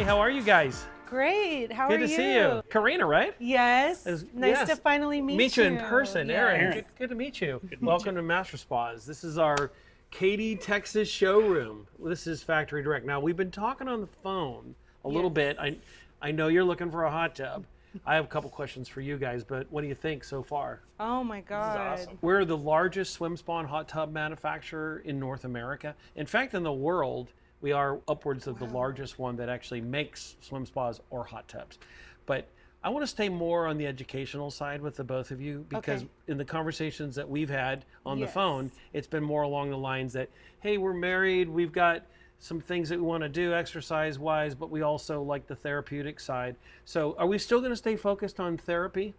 how are you guys? Great. How are you? Good to see you. Karina, right? Yes. Nice to finally meet you. Meet you in person. Yes. Aaron, good to meet you. Welcome to MasterSpas. This is our Katy, Texas showroom. This is Factory Direct. Now, we've been talking on the phone a little bit. I know you're looking for a hot tub. I have a couple questions for you guys, but what do you think so far? Oh my God. This is awesome. We're the largest swim spa and hot tub manufacturer in North America. In fact, in the world, we are upwards of the largest one that actually makes swim spas or hot tubs. But I want to stay more on the educational side with the both of you, because in the conversations that we've had on the phone, it's been more along the lines that, hey, we're married, we've got some things that we want to do exercise-wise, but we also like the therapeutic side. So are we still going to stay focused on therapy?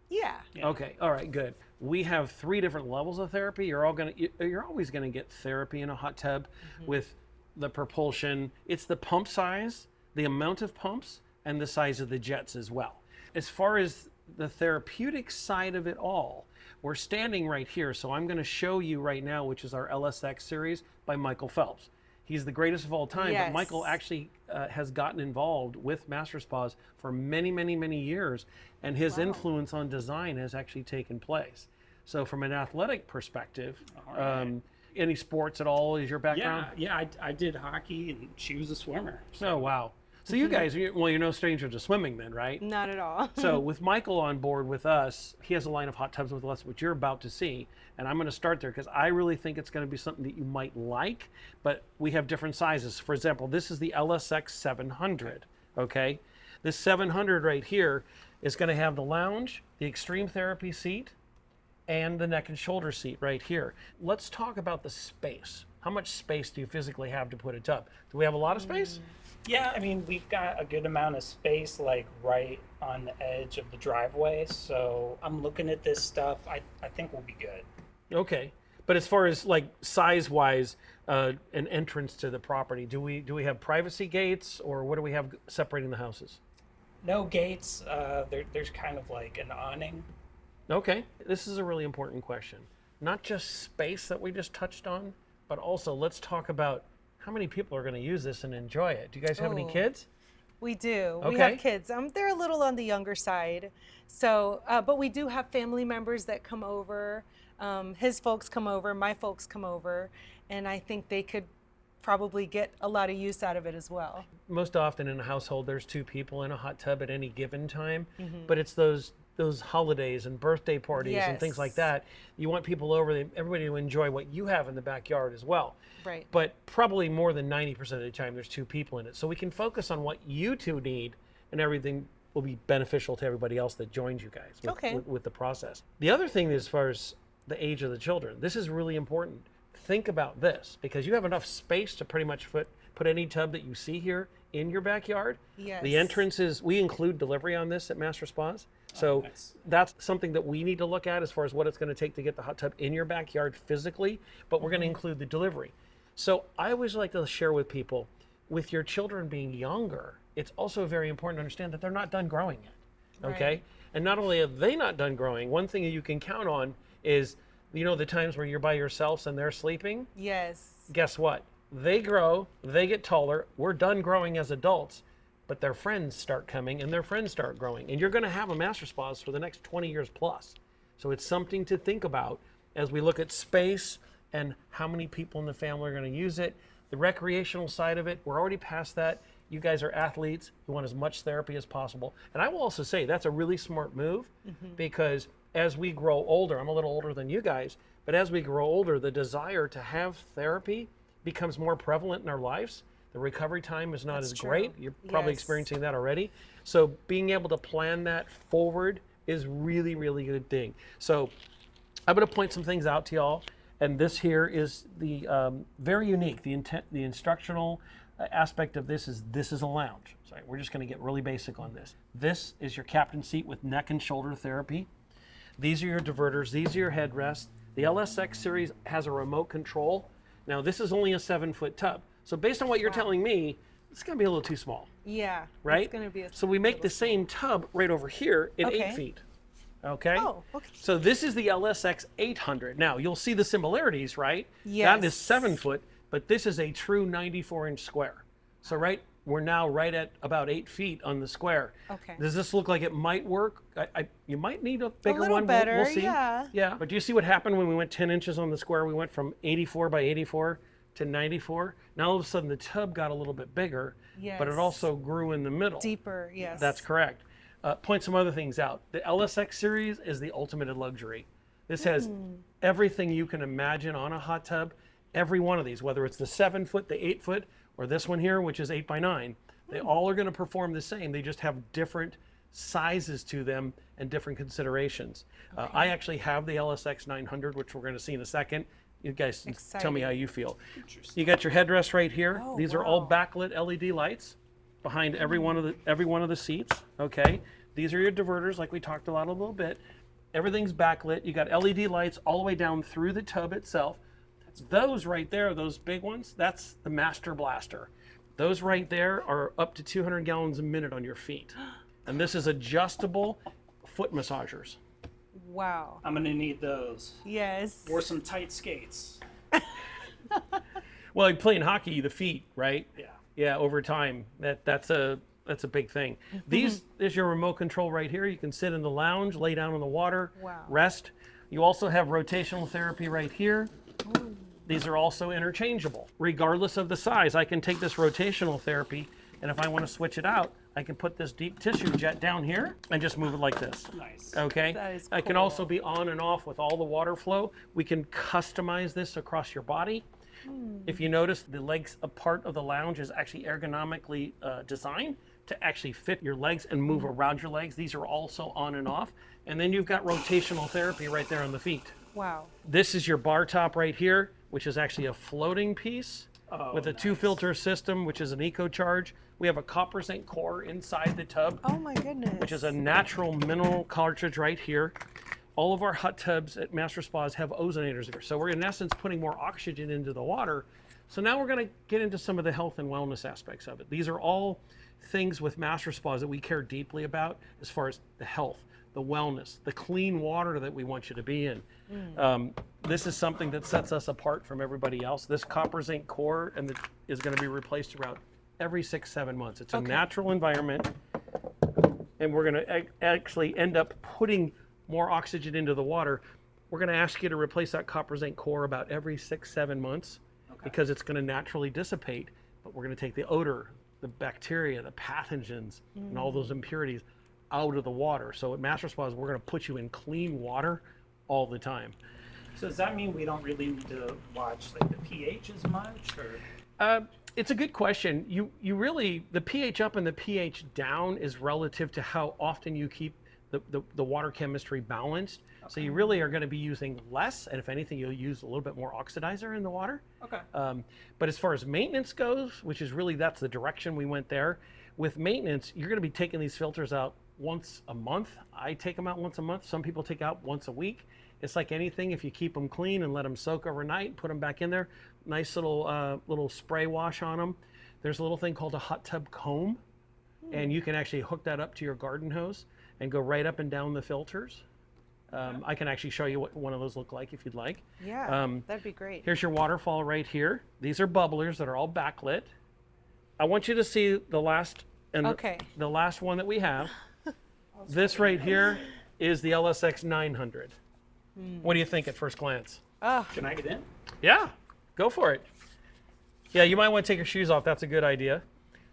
Yeah. Okay, all right, good. We have 3 different levels of therapy. You're always going to get therapy in a hot tub with the propulsion. It's the pump size, the amount of pumps, and the size of the jets as well. As far as the therapeutic side of it all, we're standing right here. So I'm going to show you right now, which is our LSX series by Michael Phelps. He's the greatest of all time, but Michael actually has gotten involved with MasterSpas for many, many, many years, and his influence on design has actually taken place. So from an athletic perspective, any sports at all is your background? Yeah, I did hockey, and she was a swimmer. Oh, wow. So you guys, well, you're no stranger to swimming then, right? Not at all. So with Michael on board with us, he has a line of hot tubs with us, which you're about to see. And I'm going to start there because I really think it's going to be something that you might like, but we have different sizes. For example, this is the LSX 700, okay? This 700 right here is going to have the lounge, the extreme therapy seat, and the neck and shoulder seat right here. Let's talk about the space. How much space do you physically have to put a tub? Do we have a lot of space? Yeah, I mean, we've got a good amount of space, like right on the edge of the driveway. So I'm looking at this stuff. I think we'll be good. Okay, but as far as like size-wise, an entrance to the property, do we have privacy gates, or what do we have separating the houses? No gates. There's kind of like an awning. Okay, this is a really important question. Not just space that we just touched on, but also let's talk about how many people are going to use this and enjoy it. Do you guys have any kids? We do. Okay. We have kids. They're a little on the younger side. So, but we do have family members that come over. His folks come over, my folks come over, and I think they could probably get a lot of use out of it as well. Most often in a household, there's 2 people in a hot tub at any given time, but it's those holidays and birthday parties and things like that. You want people over, everybody to enjoy what you have in the backyard as well. Right. But probably more than 90% of the time, there's 2 people in it. So we can focus on what you 2 need, and everything will be beneficial to everybody else that joins you guys with the process. The other thing, as far as the age of the children, this is really important. Think about this, because you have enough space to pretty much put any tub that you see here in your backyard. Yes. The entrances, we include delivery on this at MasterSpas. So that's something that we need to look at as far as what it's going to take to get the hot tub in your backyard physically, but we're going to include the delivery. So I always like to share with people, with your children being younger, it's also very important to understand that they're not done growing yet, okay? Right. And not only are they not done growing, one thing that you can count on is, you know, the times where you're by yourselves and they're sleeping? Yes. Guess what? They grow, they get taller, we're done growing as adults, but their friends start coming and their friends start growing. And you're going to have a MasterSpas for the next 20 years plus. So it's something to think about as we look at space and how many people in the family are going to use it. The recreational side of it, we're already past that. You guys are athletes who want as much therapy as possible. And I will also say that's a really smart move, because as we grow older, I'm a little older than you guys, but as we grow older, the desire to have therapy becomes more prevalent in our lives. The recovery time is not as great. You're probably experiencing that already. So being able to plan that forward is really, really good thing. So I'm going to point some things out to y'all. And this here is the very unique. The instructional aspect of this is a lounge. So we're just going to get really basic on this. This is your captain seat with neck and shoulder therapy. These are your diverters. These are your headrests. The LSX series has a remote control. Now this is only a 7-foot tub. So based on what you're telling me, it's going to be a little too small. Yeah. Right? It's going to be so we make the same tub right over here at 8 feet. Okay? Oh, okay. So this is the LSX 800. Now, you'll see the similarities, right? Yes. That is 7 foot, but this is a true 94-inch square. So right we're now right at about 8 feet on the square. Okay. Does this look like it might work? You might need a bigger little one. better, we'll see. yeah. Yeah. But do you see what happened when we went 10 inches on the square? We went from 84 by 84 to 94. Now all of a sudden the tub got a little bit bigger, but it Yes. also grew in the middle. Deeper, yes. That's correct. Point some other things out. The LSX series is the ultimate in luxury. This has everything you can imagine on a hot tub. Every one of these, whether it's the 7 foot, the 8 foot, or this one here, which is 8 by 9, they all are going to perform the same. They just have different sizes to them and different considerations. I actually have the LSX 900, which we're going to see in a second. You guys tell me how you feel. You got your headrest right here. Oh, These are all wow. backlit LED lights behind every one of the seats. Okay, these are your diverters, like we talked about a little bit. Everything's backlit. You got LED lights all the way down through the tub itself. Those right there, those big ones, that's the Master Blaster. Those right there are up to 200 gallons a minute on your feet. And this is adjustable foot massagers. Wow. I'm gonna need those. Yes. Or some tight skates. Well, playing hockey, the feet, right? Yeah. Yeah, over time, that's a big thing. These is your remote control right here. You can sit in the lounge, lay down in the water, Wow. rest. You also have rotational therapy right here. These are also interchangeable. Regardless of the size, I can take this rotational therapy, and if I want to switch it out, I can put this deep tissue jet down here and just move it like this. Nice. Okay? That is I can cool. also be on and off with all the water flow. We can customize this across your body. If you notice, the legs, a part of the lounge is actually ergonomically designed to actually fit your legs and move around your legs. These are also on and off. And then you've got rotational therapy right there on the feet. Wow. This is your bar top right here, which is actually a floating piece with a 2-filter system, which is an eco charge. We have a copper zinc core inside the tub, Oh my goodness. which is a natural mineral cartridge right here. All of our hot tubs at MasterSpas have ozonators there. So we're in essence putting more oxygen into the water. So now we're going to get into some of the health and wellness aspects of it. These are all things with MasterSpas that we care deeply about as far as the health, the wellness, the clean water that we want you to be in. This is something that sets us apart from everybody else. This copper zinc core is going to be replaced around every 6-7 months. It's a natural environment, and we're going to actually end up putting more oxygen into the water. We're going to ask you to replace that copper zinc core about every 6-7 months because it's going to naturally dissipate, but we're going to take the odor, the bacteria, the pathogens, and all those impurities out of the water. So at MasterSpas, we're going to put you in clean water all the time. So does that mean we don't really need to watch like the pH as much, or? It's a good question. You really, the pH up and the pH down is relative to how often you keep the water chemistry balanced. So you really are going to be using less, and if anything, you'll use a little bit more oxidizer in the water. Okay. But as far as maintenance goes, which is really, that's the direction we went there. With maintenance, you're going to be taking these filters out once a month. I take them out once a month. Some people take out once a week. It's like anything, if you keep them clean and let them soak overnight, put them back in there, nice little spray wash on them. There's a little thing called a hot tub comb, and you can actually hook that up to your garden hose and go right up and down the filters. I can actually show you what one of those look like if you'd like. Yeah, that'd be great. Here's your waterfall right here. These are bubblers that are all backlit. I want you to see the last the last one that we have. This right here is the LSX 900. What do you think at first glance? Can I get in? Yeah, go for it. Yeah, you might want to take your shoes off. That's a good idea.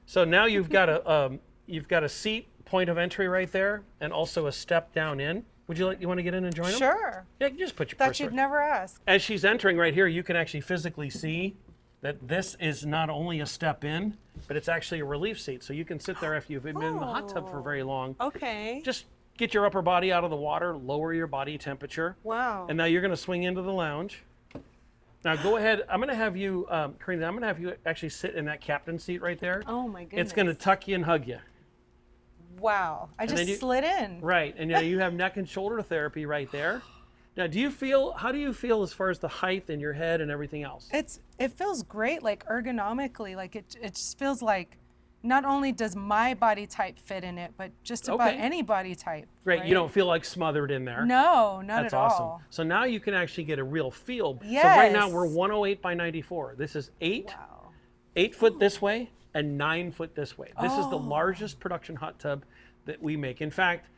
So now you've got a seat point of entry right there, and also a step down in. You want to get in and join them? Sure. Yeah, you can just put your That purse you'd right. never ask. As she's entering right here, you can actually physically see that this is not only a step in, but it's actually a relief seat. So you can sit there if you've been in the hot tub for very long. Okay. Just get your upper body out of the water, lower your body temperature. Wow. And now you're going to swing into the lounge. Now go ahead. I'm going to have you, Karina, I'm going to have you actually sit in that captain seat right there. Oh my goodness. It's going to tuck you and hug you. Wow. I just slid in. Right. And now you have neck and shoulder therapy right there. Now, how do you feel as far as the height in your head and everything else? It feels great, like ergonomically. Like it just feels like not only does my body type fit in it, but just about any body type. Great. Right? You don't feel like smothered in there. No, not That's at awesome. all. So now you can actually get a real feel. Yes. So right now we're 108 by 94. This is 8 Wow. 8 foot this way and 9 foot this way. This is the largest production hot tub that we make. In fact,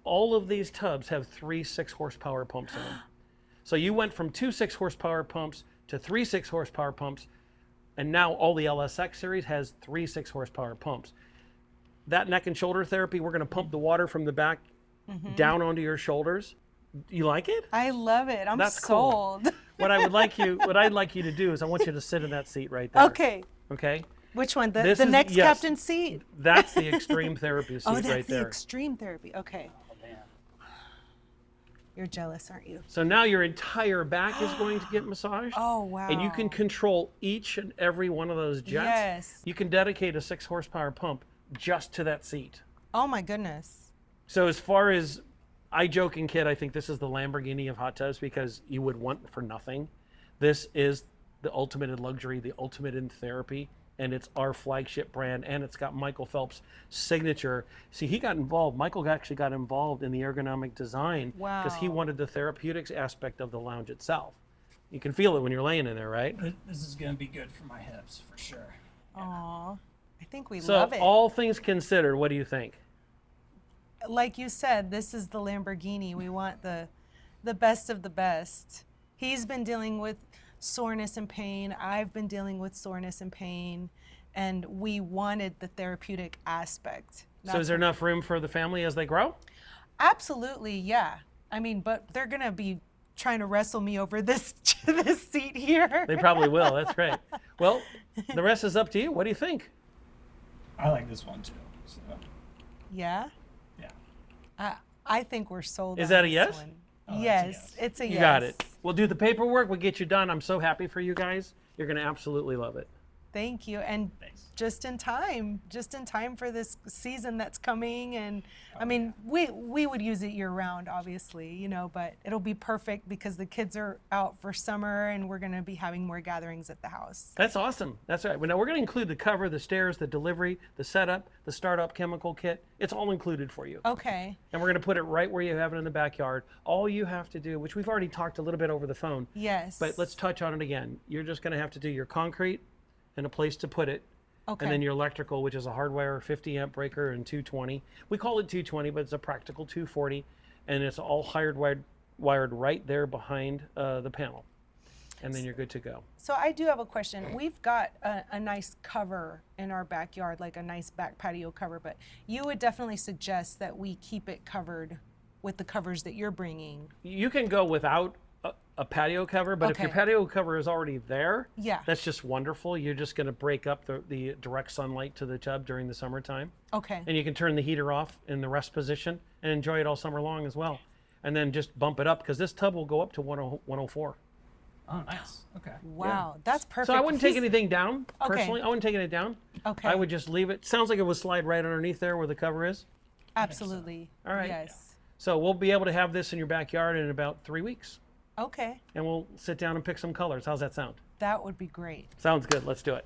all of these tubs have 3 6-horsepower pumps in them. So you went from 2 6-horsepower pumps to 3 6-horsepower pumps, and now all the LSX series has 3 6-horsepower pumps. That neck and shoulder therapy, we're going to pump the water from the back down onto your shoulders. You like it? I love it. I'm That's cool. sold. What I'd like you to do is I want you to sit in that seat right there. Okay. Okay? Which one? The This is- next yes. captain seat? That's the extreme therapy seat Oh, that's right the there. extreme therapy. Okay. Oh, man. You're jealous, aren't you? So now your entire back is going to get massaged. Oh, wow. And you can control each and every one of those jets. Yes. You can dedicate a 6-horsepower pump just to that seat. Oh, my goodness. So as far as I joke and kid, I think this is the Lamborghini of hot tubs because you would want for nothing. This is the ultimate in luxury, the ultimate in therapy, and it's our flagship brand, and it's got Michael Phelps Signature. See, he got involved. Michael actually got involved in the ergonomic design because he Wow. wanted the therapeutics aspect of the lounge itself. You can feel it when you're laying in there, right? This is going to be good for my hips, for sure. Aw. I think we So love it. all things considered, what do you think? Like you said, this is the Lamborghini. We want the best of the best. He's been dealing with soreness and pain. I've been dealing with soreness and pain, and we wanted the therapeutic aspect. So is there enough room for the family as they grow? Absolutely, yeah. I mean, but they're gonna be trying to wrestle me over this this seat here. They probably will. That's great. Well, the rest is up to you. What do you think? I like this one too. So, Yeah. yeah. I think we're sold. Is on that a this yes? one. Oh, that's a Yes, yes. it's a yes. You got it. We'll do the paperwork. We'll get you done. I'm so happy for you guys. You're going to absolutely love it. Thank you, and Thanks. just in time for this season that's coming. And I mean, we would use it year round, obviously, you know, but it'll be perfect because the kids are out for summer, and we're going to be having more gatherings at the house. That's awesome. That's right. Well, now we're going to include the cover, the stairs, the delivery, the setup, the startup chemical kit. It's all included for you. Okay. And we're going to put it right where you have it in the backyard. All you have to do, which we've already talked a little bit over the phone, Yes. but let's touch on it again. You're just going to have to do your concrete and a place to put it. Okay. And then your electrical, which is a hardwire 50 amp breaker and 220. We call it 220, but it's a practical 240. And it's all wired right there behind the panel. And then you're good to go. So I do have a question. We've got a nice cover in our backyard, like a nice back patio cover, but you would definitely suggest that we keep it covered with the covers that you're bringing. You can go without a patio cover, but if your Okay. patio cover is already there, Yeah. that's just wonderful. You're just going to break up the direct sunlight to the tub during the summertime. Okay. And you can turn the heater off in the rest position and enjoy it all summer long as well. And then just bump it up because this tub will go up to 104. Oh, nice. Okay. Wow, that's perfect. So I wouldn't take He's- anything down, Okay. personally. I wouldn't take it down. Okay. I would just leave it. Sounds like it would slide right underneath there where the cover is. Absolutely. All right. Yes. So we'll be able to have this in your backyard in about 3 weeks. Okay. And we'll sit down and pick some colors. How's that sound? That would be great. Sounds good. Let's do it.